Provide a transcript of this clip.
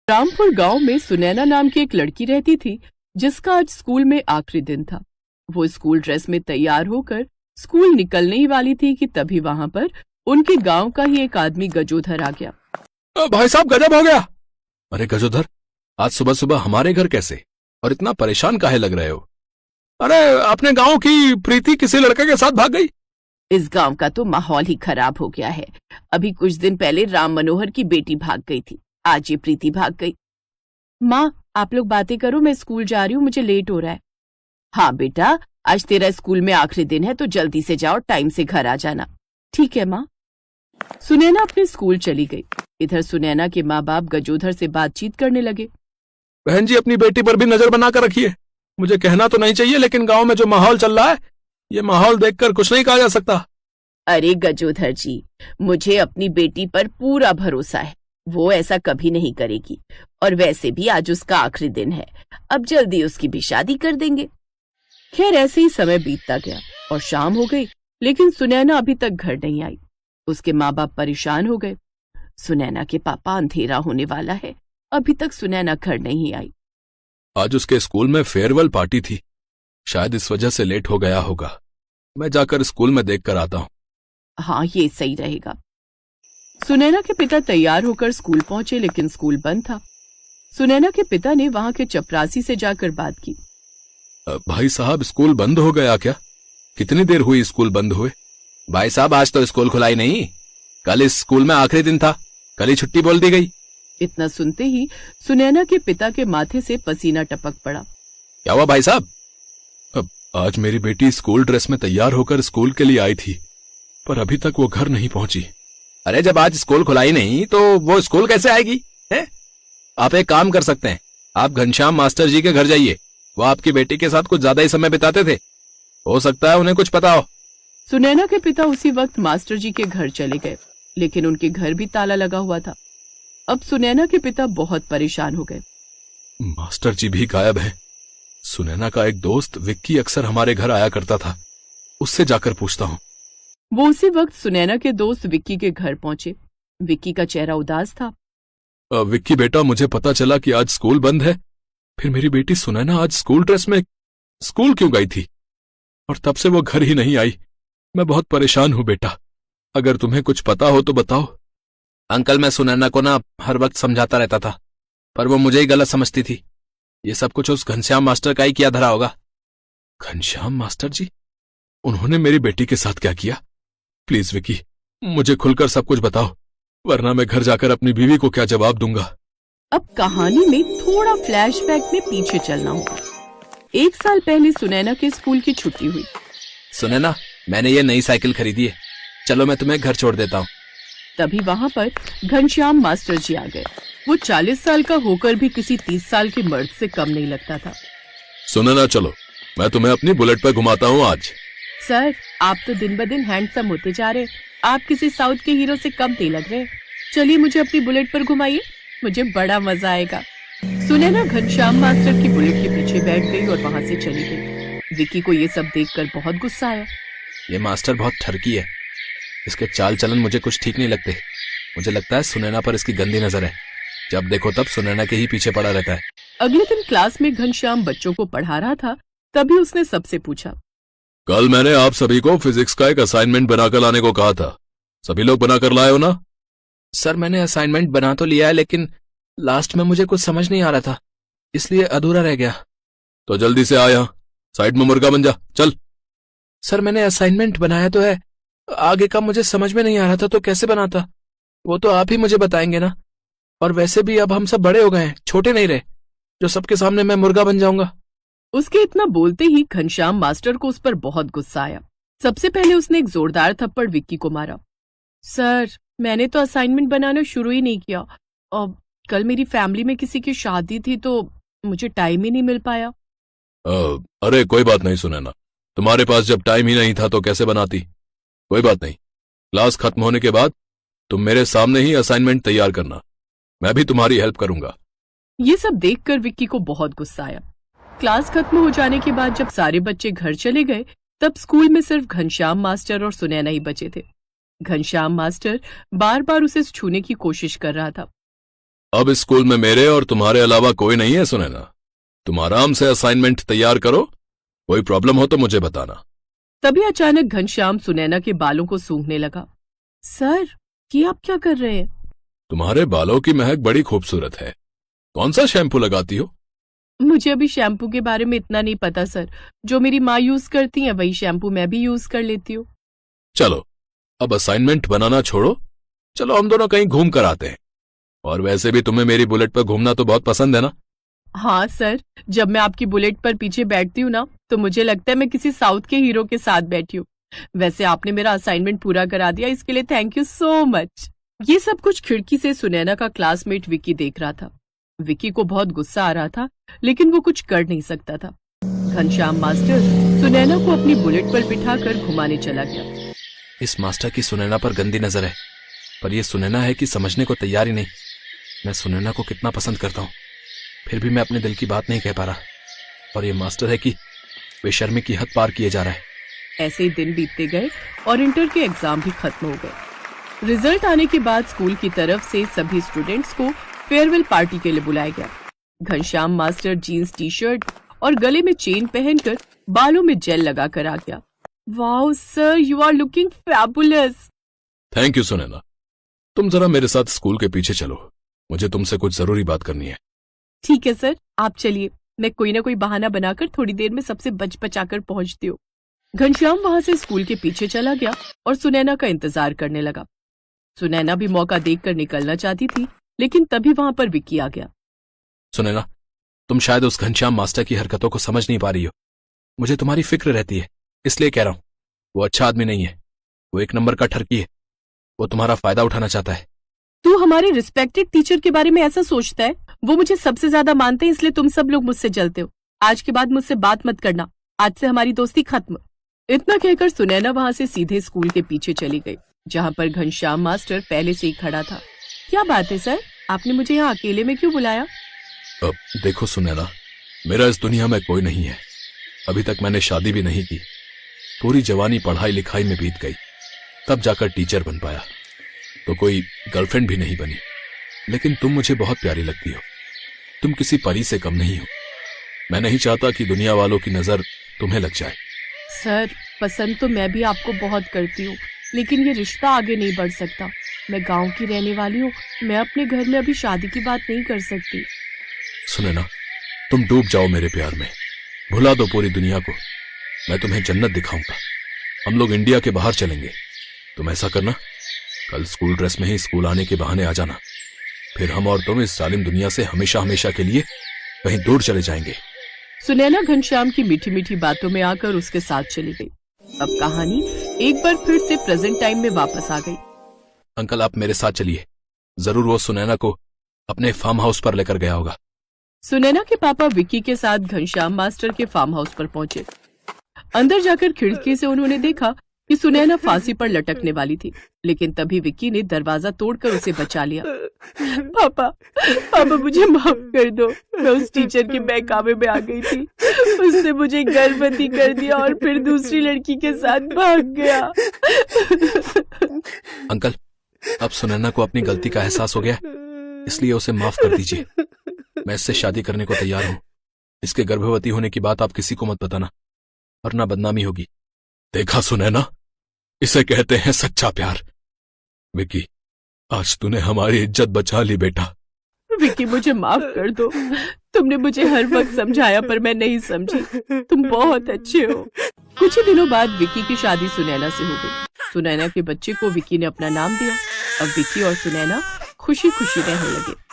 रामपुर गांव में सुनैना नाम की एक लड़की रहती थी, जिसका आज स्कूल में आखिरी दिन था। वो स्कूल ड्रेस में तैयार होकर स्कूल निकलने ही वाली थी कि तभी वहां पर उनके गांव का ही एक आदमी गजोधर आ गया। भाई साहब गजब हो गया। अरे गजोधर, आज सुबह सुबह हमारे घर कैसे और इतना परेशान काहे लग रहे हो? अरे अपने गांव की प्रीति किसी लड़के के साथ भाग गई। इस गांव का तो माहौल ही खराब हो गया है। अभी कुछ दिन पहले राम मनोहर की बेटी भाग गई थी, आज ये प्रीति भाग गई। माँ, आप लोग बातें करो, मैं स्कूल जा रही हूँ, मुझे लेट हो रहा है। हाँ बेटा, आज तेरा स्कूल में आखिरी दिन है तो जल्दी से जाओ, टाइम से घर आ जाना। ठीक है माँ। सुनैना अपने स्कूल चली गई। इधर सुनैना के माँ बाप गजोधर से बातचीत करने लगे। बहन जी, अपनी बेटी पर भी नजर बना कर रखिए। मुझे कहना तो नहीं चाहिए, लेकिन गांव में जो माहौल चल रहा है, ये माहौल देखकर कुछ नहीं कहा जा सकता। अरे गजोधर जी, मुझे अपनी बेटी पर पूरा भरोसा है, वो ऐसा कभी नहीं करेगी। और वैसे भी आज उसका आखिरी दिन है, अब जल्दी उसकी भी शादी कर देंगे। खैर ऐसे ही समय बीतता गया और शाम हो गई, लेकिन सुनैना अभी तक घर नहीं आई। उसके माँ बाप परेशान हो गए। सुनैना के पापा, अंधेरा होने वाला है, अभी तक सुनैना घर नहीं आई। आज उसके स्कूल में फेयरवेल पार्टी थी, शायद इस वजह से लेट हो गया होगा। मैं जाकर स्कूल में देख कर आता हूँ। हाँ, ये सही रहेगा। सुनैना के पिता तैयार होकर स्कूल पहुंचे, लेकिन स्कूल बंद था। सुनैना के पिता ने वहां के चपरासी से जाकर बात की। भाई साहब, स्कूल बंद हो गया क्या? कितनी देर हुई स्कूल बंद हुए? भाई साहब, आज तो स्कूल खुला ही नहीं। कल इस स्कूल में आखिरी दिन था, कल ही छुट्टी बोल दी गई। इतना सुनते ही सुनैना के पिता के माथे से पसीना टपक पड़ा। क्या हुआ भाई साहब? आज मेरी बेटी स्कूल ड्रेस में तैयार होकर स्कूल के लिए आई थी, पर अभी तक वो घर नहीं पहुंची। अरे जब आज स्कूल खुला ही नहीं तो वो स्कूल कैसे आएगी? है? आप एक काम कर सकते हैं, आप घनश्याम मास्टर जी के घर जाइए। वो आपकी बेटी के साथ कुछ ज्यादा ही समय बिताते थे, हो सकता है उन्हें कुछ पता हो। सुनैना के पिता उसी वक्त मास्टर जी के घर चले गए, लेकिन उनके घर भी ताला लगा हुआ था। अब सुनैना के पिता बहुत परेशान हो गए। मास्टर जी भी गायब है। सुनैना का एक दोस्त विक्की अक्सर हमारे घर आया करता था, उससे जाकर पूछता हूँ। वो उसी वक्त सुनैना के दोस्त विक्की के घर पहुंचे। विक्की का चेहरा उदास था। विक्की बेटा, मुझे पता चला कि आज स्कूल बंद है, फिर मेरी बेटी सुनैना आज स्कूल ड्रेस में स्कूल क्यों गई थी, और तब से वो घर ही नहीं आई। मैं बहुत परेशान हूँ बेटा, अगर तुम्हें कुछ पता हो तो बताओ। अंकल, मैं सुनैना को ना हर वक्त समझाता रहता था, पर वो मुझे ही गलत समझती थी। ये सब कुछ उस घनश्याम मास्टर का ही किया धरा होगा। घनश्याम मास्टर जी? उन्होंने मेरी बेटी के साथ क्या किया? प्लीज विक्की, मुझे खुलकर सब कुछ बताओ, वरना मैं घर जाकर अपनी बीवी को क्या जवाब दूंगा। अब कहानी में थोड़ा फ्लैशबैक में पीछे चलना होगा। 1 साल पहले सुनैना के स्कूल की छुट्टी हुई। सुनैना, मैंने ये नई साइकिल खरीदी है, चलो मैं तुम्हें घर छोड़ देता हूँ। तभी वहाँ पर घनश्याम मास्टर जी आ गए। वो 40 साल का होकर भी किसी 30 साल के मर्द से कम नहीं लगता था। सुनैना चलो, मैं तुम्हें अपनी बुलेट पर घुमाता हूँ आज। सर, आप तो दिन ब दिन हैंडसम होते जा रहे, आप किसी साउथ के हीरो से कम नहीं लग रहे। चलिए मुझे अपनी बुलेट पर घुमाइए, मुझे बड़ा मजा आएगा। सुनैना घनश्याम मास्टर की बुलेट के पीछे बैठ गई और वहाँ से चली गई। विक्की को ये सब देखकर बहुत गुस्सा आया। ये मास्टर बहुत ठरकी है, इसके चाल चलन मुझे कुछ ठीक नहीं लगते। मुझे लगता है सुनैना पर इसकी गंदी नजर है, जब देखो तब सुनैना के ही पीछे पड़ा रहता है। अगले दिन क्लास में घनश्याम बच्चों को पढ़ा रहा था, तभी उसने सबसे पूछा। कल मैंने आप सभी को फिजिक्स का एक असाइनमेंट बनाकर लाने को कहा था, सभी लोग बनाकर लाए हो ना? सर, मैंने असाइनमेंट बना तो लिया है, लेकिन लास्ट में मुझे कुछ समझ नहीं आ रहा था, इसलिए अधूरा रह गया। तो जल्दी से आ यहाँ, साइड में मुर्गा बन जा, चल। सर, मैंने असाइनमेंट बनाया तो है, आगे का मुझे समझ में नहीं आ रहा था, तो कैसे बनाता? वो तो आप ही मुझे बताएंगे ना। और वैसे भी अब हम सब बड़े हो गए हैं, छोटे नहीं रहे, जो सबके सामने मैं मुर्गा बन जाऊंगा। उसके इतना बोलते ही घनश्याम मास्टर को उस पर बहुत गुस्सा आया। सबसे पहले उसने एक जोरदार थप्पड़ विक्की को मारा। सर, मैंने तो असाइनमेंट बनाना शुरू ही नहीं किया, और कल मेरी फैमिली में किसी की शादी थी तो मुझे टाइम ही नहीं मिल पाया। अरे कोई बात नहीं सुनैना, तुम्हारे पास जब टाइम ही नहीं था तो कैसे बनाती? कोई बात नहीं, क्लास खत्म होने के बाद तुम मेरे सामने ही असाइनमेंट तैयार करना, मैं भी तुम्हारी हेल्प करूंगा। ये सब देखकर विक्की को बहुत गुस्सा आया। क्लास खत्म हो जाने के बाद जब सारे बच्चे घर चले गए, तब स्कूल में सिर्फ घनश्याम मास्टर और सुनैना ही बचे थे। घनश्याम मास्टर बार बार उसे छूने की कोशिश कर रहा था। अब इस स्कूल में मेरे और तुम्हारे अलावा कोई नहीं है सुनैना। तुम आराम से असाइनमेंट तैयार करो, कोई प्रॉब्लम हो तो मुझे बताना। तभी अचानक घनश्याम सुनैना के बालों को सूंघने लगा। सर, ये आप क्या कर रहे हैं? तुम्हारे बालों की महक बड़ी खूबसूरत है। कौन सा शैम्पू लगाती हो? मुझे अभी शैम्पू के बारे में इतना नहीं पता सर। जो मेरी माँ यूज करती है वही शैम्पू मैं भी यूज कर लेती हूँ। चलो अब असाइनमेंट बनाना छोड़ो, चलो हम दोनों कहीं घूम कर आते हैं। और वैसे भी तुम्हें मेरी बुलेट पर घूमना तो बहुत पसंद है ना? हाँ सर, जब मैं आपकी बुलेट पर पीछे बैठती हूँ ना तो मुझे लगता है मैं किसी साउथ के हीरो के साथ बैठी हूँ। वैसे आपने मेरा असाइनमेंट पूरा करा दिया, इसके लिए थैंक यू सो मच। ये सब कुछ खिड़की से सुनैना का क्लासमेट विकी देख रहा था। विकी को बहुत गुस्सा आ रहा था लेकिन वो कुछ कर नहीं सकता था। घनश्याम मास्टर सुनैना को अपनी बुलेट पर बिठाकर घुमाने चला गया। इस मास्टर की सुनैना पर गंदी नजर है, पर यह सुनैना है कि समझने को तैयार ही नहीं। मैं सुनैना को कितना पसंद करता हूँ, फिर भी मैं अपने दिल की बात नहीं कह पा रहा। और ये मास्टर है कि बेशर्मी की हद पार किए जा रहा है। ऐसे ही दिन बीतते गए और इंटर के एग्जाम भी खत्म हो गए। रिजल्ट आने के बाद स्कूल की तरफ से सभी स्टूडेंट्स को फेयरवेल पार्टी के लिए बुलाया गया। Ghanshyam master jeans T shirt और गले में चेन पहनकर बालों में जेल लगाकर आ गया। Wow sir, you are looking fabulous. Thank you Sunaina. तुम जरा मेरे साथ स्कूल के पीछे चलो, मुझे तुमसे कुछ जरूरी बात करनी है। ठीक है सर, आप चलिए, मैं कोई ना कोई बहाना बनाकर थोड़ी देर में सबसे बच बचाकर पहुंचती हूँ। घनश्याम वहां से स्कूल के पीछे चला गया और सुनैना का इंतजार करने लगा। सुनैना भी मौका देखकर निकलना चाहती थी लेकिन तभी वहां पर विक्की आ गया। सुनैना, तुम शायद उस घनश्याम मास्टर की हरकतों को समझ नहीं पा रही हो। मुझे तुम्हारी फिक्र रहती है, इसलिए कह रहा हूं। वो अच्छा आदमी नहीं है, वो एक नंबर का ठरकी है। वो तुम्हारा फायदा उठाना चाहता है। तू हमारे रिस्पेक्टेड टीचर के बारे में ऐसा सोचता है? वो मुझे सबसे ज्यादा मानते हैं, इसलिए तुम सब लोग मुझसे जलते हो। आज के बाद मुझसे बात मत करना, आज से हमारी दोस्ती खत्म। इतना कहकर सुनैना वहां से सीधे स्कूल के पीछे चली गई, जहां पर घनश्याम मास्टर पहले से ही खड़ा था। क्या बात है सर, आपने मुझे यहाँ अकेले में क्यों बुलाया? अब देखो सुनैना, मेरा इस दुनिया में कोई नहीं है। अभी तक मैंने शादी भी नहीं की। पूरी जवानी पढ़ाई लिखाई में बीत गई, तब जाकर टीचर बन पाया। तो कोई गर्लफ्रेंड भी नहीं बनी। लेकिन तुम मुझे बहुत प्यारी लगती हो। तुम किसी परी से कम नहीं हो। मैं नहीं चाहता कि दुनिया वालों की नजर तुम्हें लग जाए। सर, पसंद तो मैं भी आपको बहुत करती हूँ, लेकिन ये रिश्ता आगे नहीं बढ़ सकता। मैं गांव की रहने वाली हूँ, मैं अपने घर में अभी शादी की बात नहीं कर सकती। सुनैना, तुम डूब जाओ मेरे प्यार में, भुला दो पूरी दुनिया को। मैं तुम्हें जन्नत दिखाऊंगा। हम लोग इंडिया के बाहर चलेंगे। तुम ऐसा करना, कल स्कूल ड्रेस में ही स्कूल आने के बहाने आ जाना। फिर हम और तुम इस जालिम दुनिया से हमेशा हमेशा के लिए कहीं दूर चले जाएंगे। सुनैना घनश्याम की मीठी मीठी बातों में आकर उसके साथ चली गई। अब कहानी एक बार फिर से प्रेजेंट टाइम में वापस आ गई। अंकल, आप मेरे साथ चलिए। जरूर वो सुनैना को अपने फार्म हाउस पर लेकर गया होगा। सुनैना के पापा विक्की के साथ घनश्याम मास्टर के फार्म हाउस पर पहुंचे। अंदर जाकर खिड़की से उन्होंने देखा कि सुनैना फांसी पर लटकने वाली थी, लेकिन तभी विक्की ने दरवाजा तोड़कर उसे बचा लिया। पापा मुझे माफ कर दो। मैं उस टीचर के बहकावे में आ गई थी। उसने मुझे गर्भवती कर दिया और फिर दूसरी लड़की के साथ भाग गया। अंकल, अब सुनैना को अपनी गलती का एहसास हो गया, इसलिए उसे माफ कर दीजिए। मैं इससे शादी करने को तैयार हूं। इसके गर्भवती होने की बात आप किसी को मत बताना, वरना बदनामी होगी। देखा सुनैना, इसे कहते हैं सच्चा प्यार। विक्की, आज तूने हमारी इज्जत बचा ली बेटा। विक्की, मुझे माफ कर दो। तुमने मुझे हर वक्त समझाया पर मैं नहीं समझी। तुम बहुत अच्छे हो। कुछ ही दिनों बाद विक्की की शादी सुनैना से हो गई। सुनैना के बच्चे को विक्की ने अपना नाम दिया। अब विक्की और सुनैना खुशी खुशी रहने लगे।